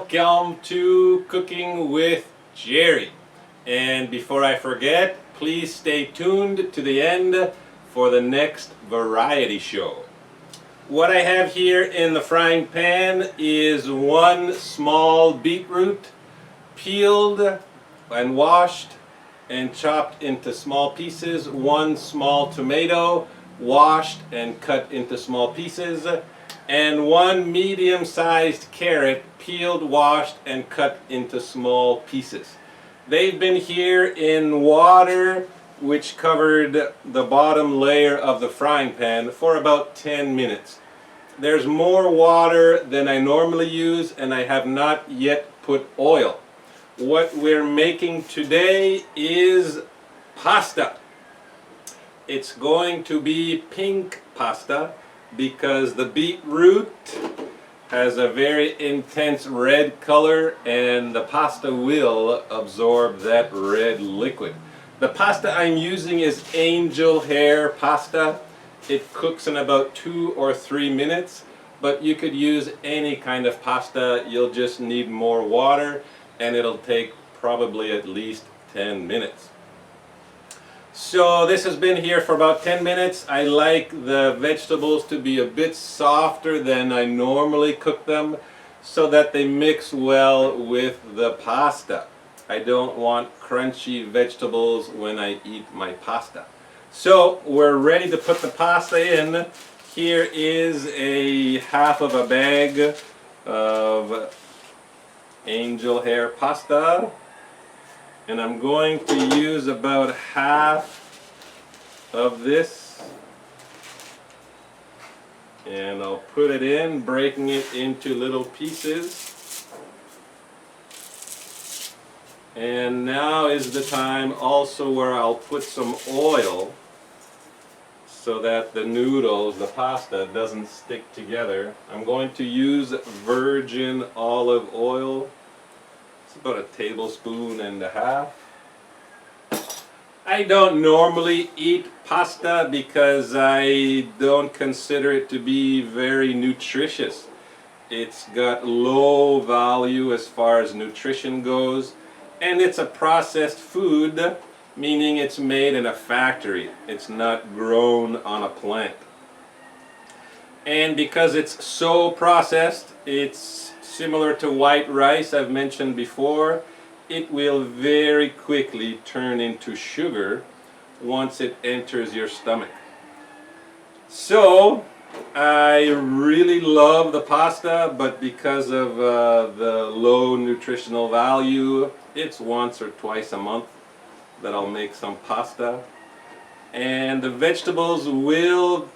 Welcome to Cooking with Gerry. And before I forget, please stay tuned to the end for the next variety show. What I have here in the frying pan is one small beetroot, peeled and washed and chopped into small pieces, one small tomato, washed and cut into small pieces, and one medium-sized carrot, peeled, washed, and cut into small pieces. They've been here in water which covered the bottom layer of the frying pan for about 10 minutes. There's more water than I normally use, and I have not yet put oil. What we're making today is pasta. It's going to be pink pasta because the beetroot has a very intense red color and the pasta will absorb that red liquid. The pasta I'm using is angel hair pasta. It cooks in about 2 or 3 minutes, but you could use any kind of pasta. You'll just need more water and it'll take probably at least 10 minutes. So this has been here for about 10 minutes. I like the vegetables to be a bit softer than I normally cook them so that they mix well with the pasta. I don't want crunchy vegetables when I eat my pasta. So we're ready to put the pasta in. Here is a half of a bag of angel hair pasta. And I'm going to use about half of this, and I'll put it in, breaking it into little pieces. And now is the time also where I'll put some oil so that the noodles, the pasta, doesn't stick together. I'm going to use virgin olive oil. About a tablespoon and a half. I don't normally eat pasta because I don't consider it to be very nutritious. It's got low value as far as nutrition goes, and it's a processed food, meaning it's made in a factory. It's not grown on a plant. And because it's so processed, it's similar to white rice I've mentioned before, it will very quickly turn into sugar once it enters your stomach. So I really love the pasta, but because of the low nutritional value, it's once or twice a month that I'll make some pasta. And the vegetables will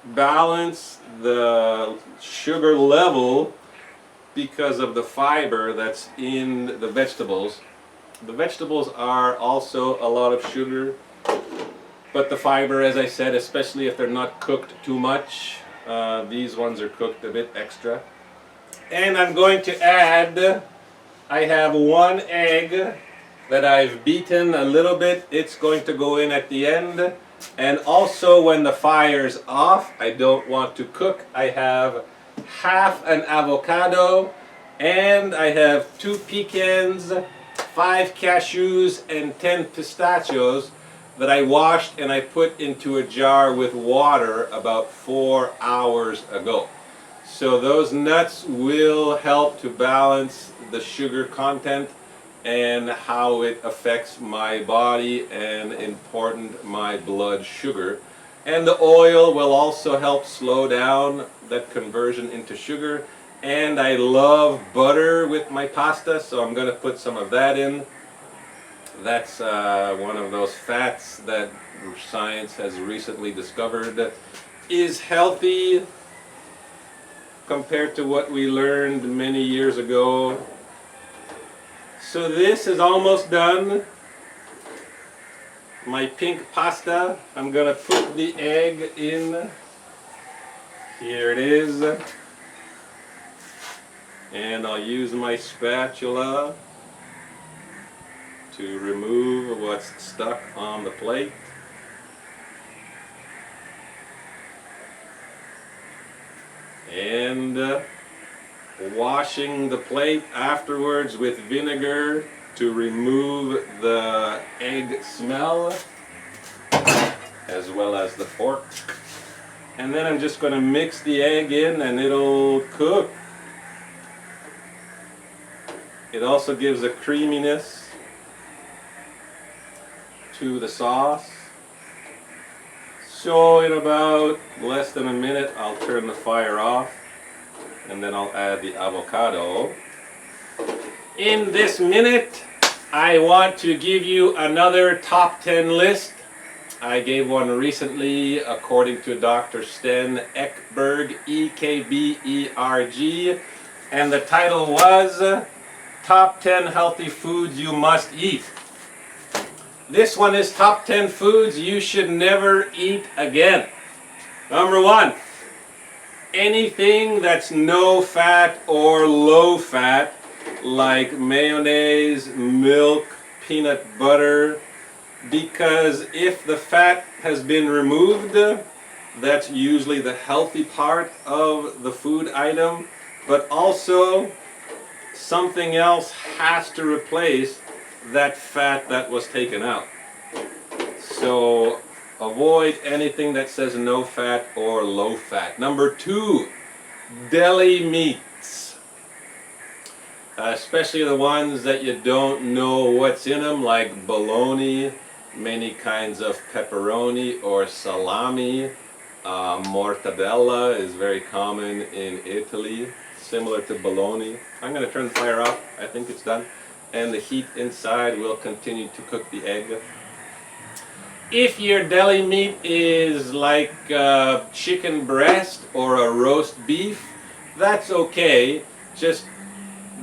balance the sugar level because of the fiber that's in the vegetables. The vegetables are also a lot of sugar, but the fiber, as I said, especially if they're not cooked too much, these ones are cooked a bit extra. And I'm going to add, I have 1 egg that I've beaten a little bit. It's going to go in at the end. And also when the fire's off, I don't want to cook, I have half an avocado, and I have 2 pecans, 5 cashews, and 10 pistachios that I washed and I put into a jar with water about 4 hours ago. So those nuts will help to balance the sugar content and how it affects my body and my blood sugar. And the oil will also help slow down that conversion into sugar. And I love butter with my pasta, so I'm going to put some of that in. That's one of those fats that science has recently discovered is healthy compared to what we learned many years ago. So this is almost done. My pink pasta, I'm going to put the egg in. Here it is. And I'll use my spatula to remove what's stuck on the plate. And washing the plate afterwards with vinegar to remove the egg smell, as well as the pork. And then I'm just going to mix the egg in and it'll cook. It also gives a creaminess to the sauce. So in about less than a minute I'll turn the fire off and then I'll add the avocado. In this minute I want to give you another top 10 list. I gave one recently according to Dr. Sten Ekberg, E-K-B-E-R-G, and the title was Top 10 Healthy Foods You Must Eat. This one is top 10 foods you should never eat again. Number 1, anything that's no fat or low fat, like mayonnaise, milk, peanut butter, because if the fat has been removed, that's usually the healthy part of the food item, but also something else has to replace that fat that was taken out. So avoid anything that says no fat or low fat. Number 2, deli meats. Especially the ones that you don't know what's in them, like bologna, many kinds of pepperoni or salami. Mortadella is very common in Italy, similar to bologna. I'm going to turn the fire off. I think it's done. And the heat inside will continue to cook the egg. If your deli meat is like chicken breast or a roast beef, that's okay. Just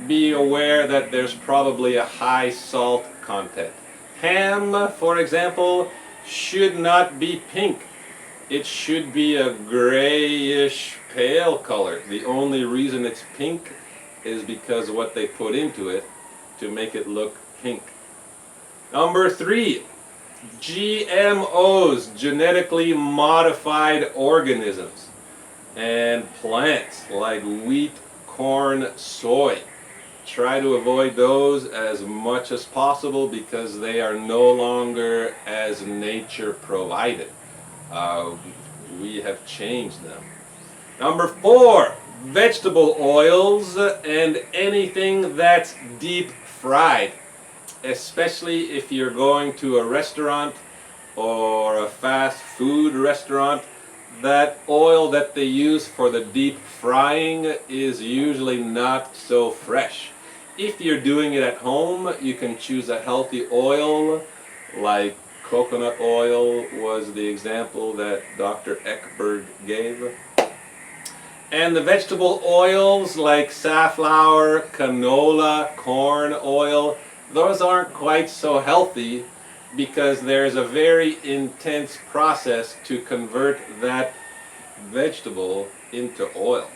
be aware that there's probably a high salt content. Ham, for example, should not be pink. It should be a grayish pale color. The only reason it's pink is because of what they put into it to make it look pink. Number 3, GMOs, genetically modified organisms, and plants like wheat, corn, soy. Try to avoid those as much as possible because they are no longer as nature provided. We have changed them. Number 4, vegetable oils and anything that's deep fried, especially if you're going to a restaurant or a fast food restaurant. That oil that they use for the deep frying is usually not so fresh. If you're doing it at home, you can choose a healthy oil, like coconut oil was the example that Dr. Ekberg gave. And the vegetable oils like safflower, canola, corn oil, those aren't quite so healthy because there's a very intense process to convert that vegetable into oil.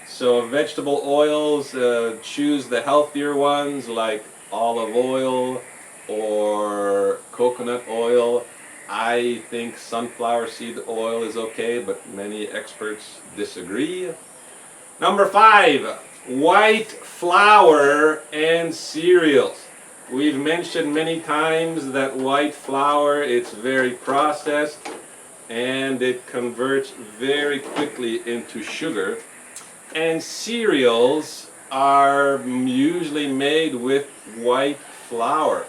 So vegetable oils, choose the healthier ones like olive oil or coconut oil. I think sunflower seed oil is okay, but many experts disagree. Number 5, white flour and cereals. We've mentioned many times that white flour, it's very processed and it converts very quickly into sugar. And cereals are usually made with white flour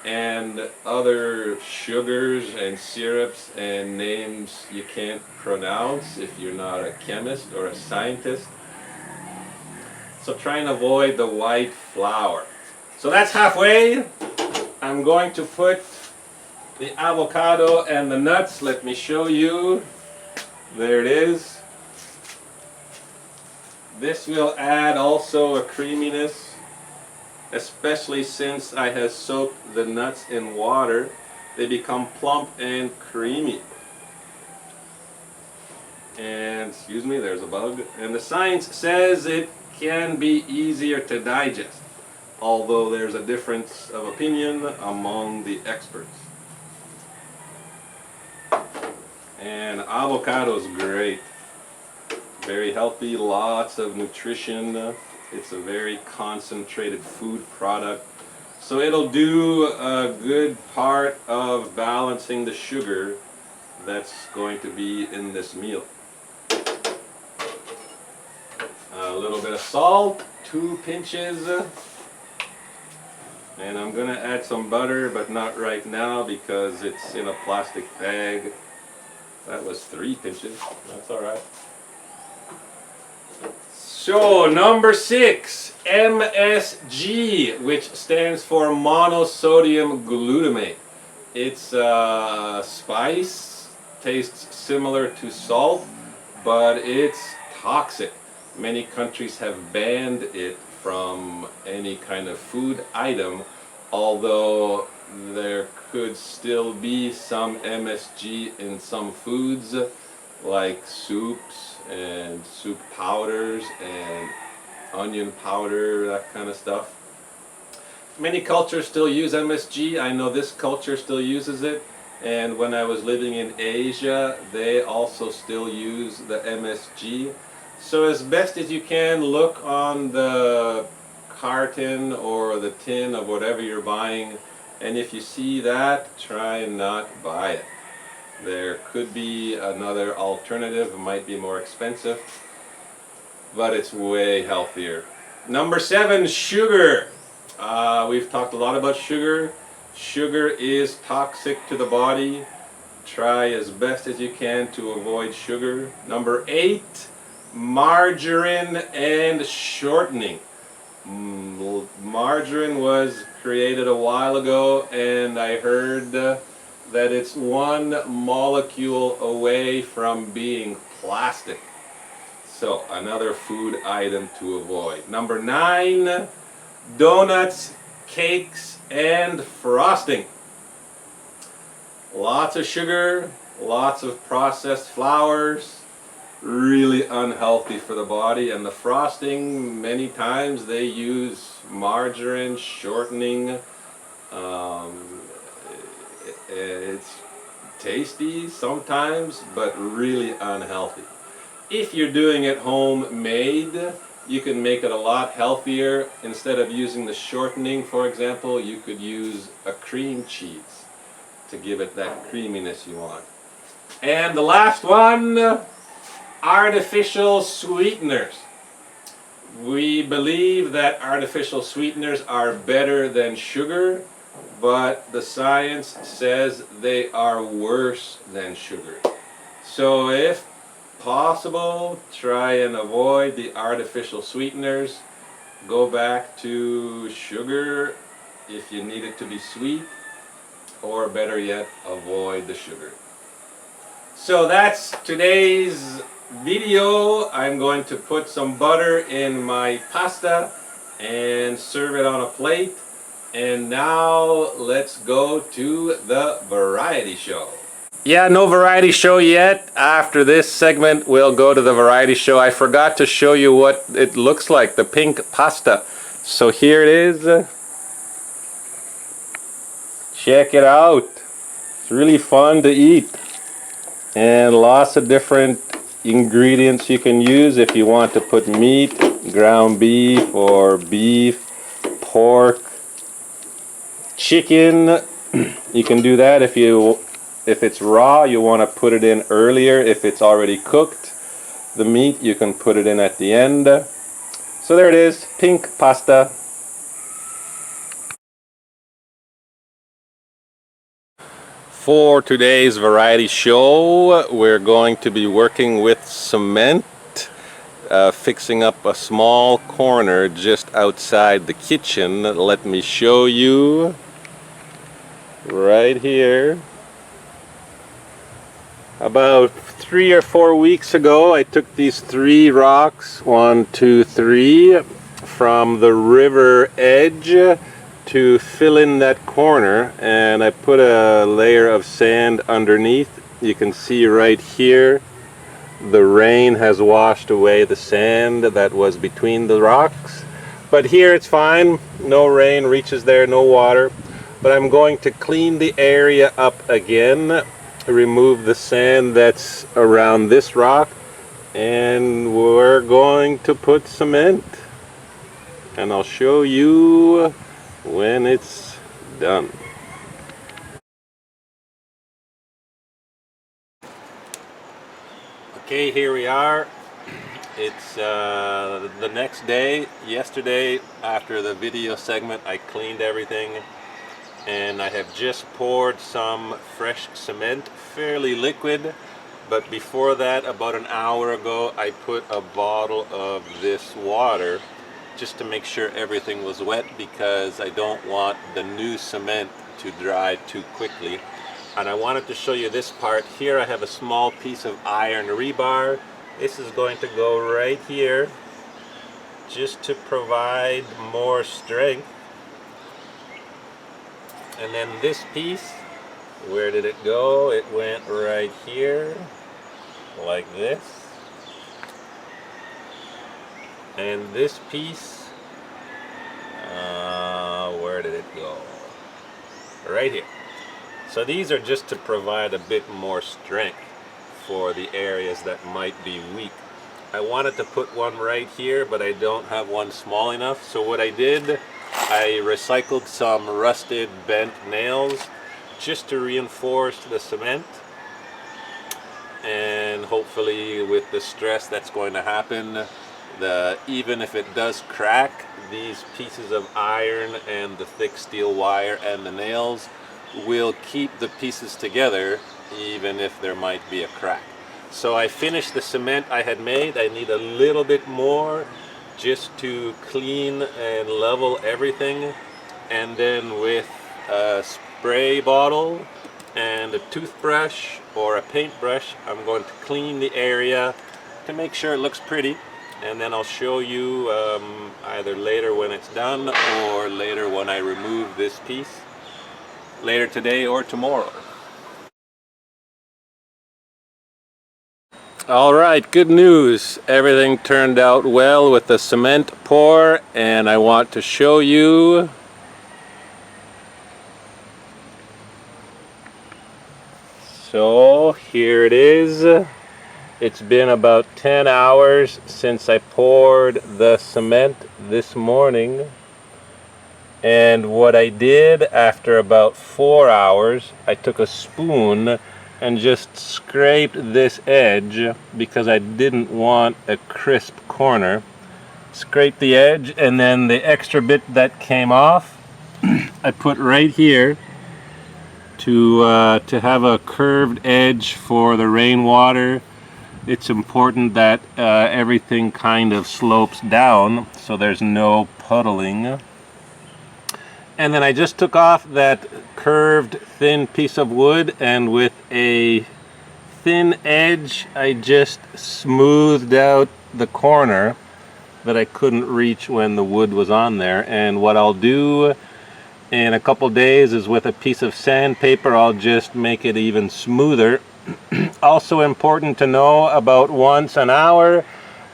and other sugars and syrups and names you can't pronounce if you're not a chemist or a scientist. So try and avoid the white flour. So that's halfway. I'm going to put the avocado and the nuts. Let me show you. There it is. This will add also a creaminess, especially since I have soaked the nuts in water. They become plump and creamy. And, excuse me, there's a bug. And the science says it can be easier to digest, although there's a difference of opinion among the experts. And avocado is great. Very healthy, lots of nutrition. It's a very concentrated food product. So it'll do a good part of balancing the sugar that's going to be in this meal. A little bit of salt, 2 pinches. And I'm going to add some butter, but not right now because it's in a plastic bag. That was 3 pinches. That's all right. So, number 6, MSG, which stands for monosodium glutamate. It's a spice, tastes similar to salt, but it's toxic. Many countries have banned it from any kind of food item, although there could still be some MSG in some foods like soups and soup powders and onion powder, that kind of stuff. Many cultures still use MSG. I know this culture still uses it, and when I was living in Asia they also still use the MSG. So as best as you can, look on the carton or the tin of whatever you're buying, and if you see that, try and not buy it. There could be another alternative. It might be more expensive, but it's way healthier. Number 7, sugar. We've talked a lot about sugar. Sugar is toxic to the body. Try as best as you can to avoid sugar. Number 8, margarine and shortening. Margarine was created a while ago, and I heard that it's 1 molecule away from being plastic. So another food item to avoid. Number 9, donuts, cakes, and frosting. Lots of sugar, lots of processed flours, really unhealthy for the body. And the frosting, many times they use margarine, shortening. It's tasty sometimes, but really unhealthy. If you're doing it homemade, you can make it a lot healthier. Instead of using the shortening, for example, you could use a cream cheese to give it that creaminess you want. And the last one, artificial sweeteners. We believe that artificial sweeteners are better than sugar, but the science says they are worse than sugar. So if possible, try and avoid the artificial sweeteners. Go back to sugar if you need it to be sweet, or better yet, avoid the sugar. So that's today's video. I'm going to put some butter in my pasta and serve it on a plate. And now let's go to the variety show. Yeah, no variety show yet. After this segment, we'll go to the variety show. I forgot to show you what it looks like, the pink pasta. So here it is. Check it out. It's really fun to eat. And lots of different ingredients you can use if you want to put meat, ground beef or beef, pork, chicken. You can do that if it's raw, you want to put it in earlier. If it's already cooked, the meat, you can put it in at the end. So there it is, pink pasta. For today's variety show, we're going to be working with cement, fixing up a small corner just outside the kitchen. Let me show you right here. About 3 or 4 weeks ago, I took these 3 rocks, 1, 2, 3, from the river edge to fill in that corner, and I put a layer of sand underneath. You can see right here the rain has washed away the sand that was between the rocks, but here it's fine. No rain reaches there, no water. But I'm going to clean the area up again, remove the sand that's around this rock, and we're going to put cement. and I'll show you when it's done. Okay, here we are. It's the next day. Yesterday, after the video segment, I cleaned everything, and I have just poured some fresh cement, fairly liquid. But before that, about an hour ago, I put a bottle of this water just to make sure everything was wet, because I don't want the new cement to dry too quickly. And I wanted to show you this part. Here I have a small piece of iron rebar. This is going to go right here just to provide more strength. And then this piece, where did it go? It went right here, like this. And this piece, where did it go? Right here. So these are just to provide a bit more strength for the areas that might be weak. I wanted to put one right here, but I don't have one small enough. So what I did, I recycled some rusted bent nails just to reinforce the cement. And hopefully with the stress that's going to happen, even if it does crack, these pieces of iron and the thick steel wire and the nails will keep the pieces together even if there might be a crack. So I finished the cement I had made. I need a little bit more just to clean and level everything, and then with a spray bottle and a toothbrush or a paintbrush, I'm going to clean the area to make sure it looks pretty, and then I'll show you either later when it's done or later when I remove this piece, later today or tomorrow. Alright, good news. Everything turned out well with the cement pour, and I want to show you so here it is. It's been about 10 hours since I poured the cement this morning, and what I did after about 4 hours, I took a spoon and just scraped this edge because I didn't want a crisp corner. Scraped the edge, and then the extra bit that came off I put right here to have a curved edge for the rainwater. It's important that everything kind of slopes down so there's no puddling. And then I just took off that curved thin piece of wood, and with a thin edge I just smoothed out the corner that I couldn't reach when the wood was on there. And what I'll do in a couple days is with a piece of sandpaper I'll just make it even smoother. Also important to know, about once an hour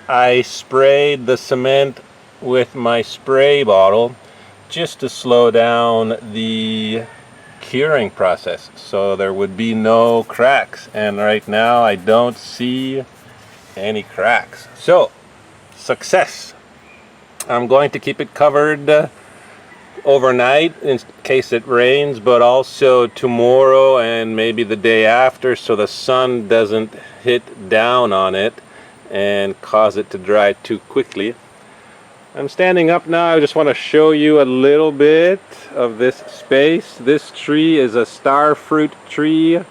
I sprayed the cement with my spray bottle just to slow down the curing process so there would be no cracks, and right now I don't see any cracks. So success. I'm going to keep it covered overnight in case it rains, but also tomorrow and maybe the day after, so the sun doesn't hit down on it and cause it to dry too quickly. I'm standing up now. I just want to show you a little bit of this space. This tree is a star fruit tree.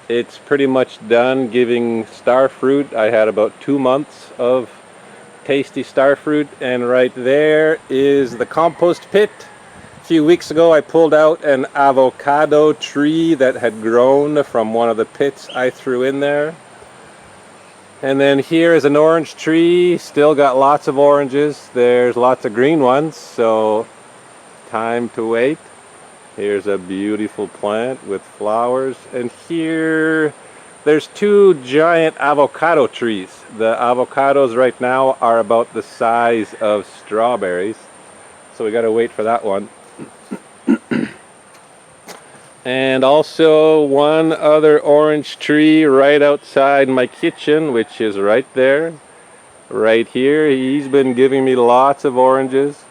It's pretty much done giving star fruit. I had about 2 months of tasty star fruit, and right there is the compost pit. A few weeks ago I pulled out an avocado tree that had grown from one of the pits I threw in there. And then here is an orange tree, still got lots of oranges. There's lots of green ones, so time to wait. Here's a beautiful plant with flowers, and here there's 2 giant avocado trees. The avocados right now are about the size of strawberries, so we gotta wait for that one. And also one other orange tree right outside my kitchen, which is right there, right here. He's been giving me lots of oranges.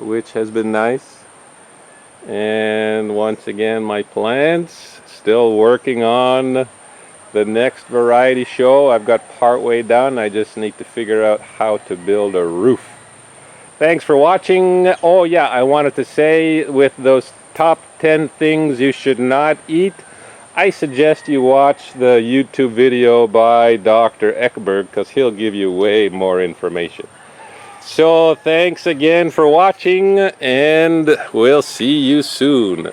which has been nice. And once again, my plants, still working on the next variety show. I've got part way done. I just need to figure out how to build a roof. Thanks for watching. Oh yeah, I wanted to say, with those top 10 things you should not eat, I suggest you watch the YouTube video by Dr. Eckberg, because he'll give you way more information. So thanks again for watching, and we'll see you soon.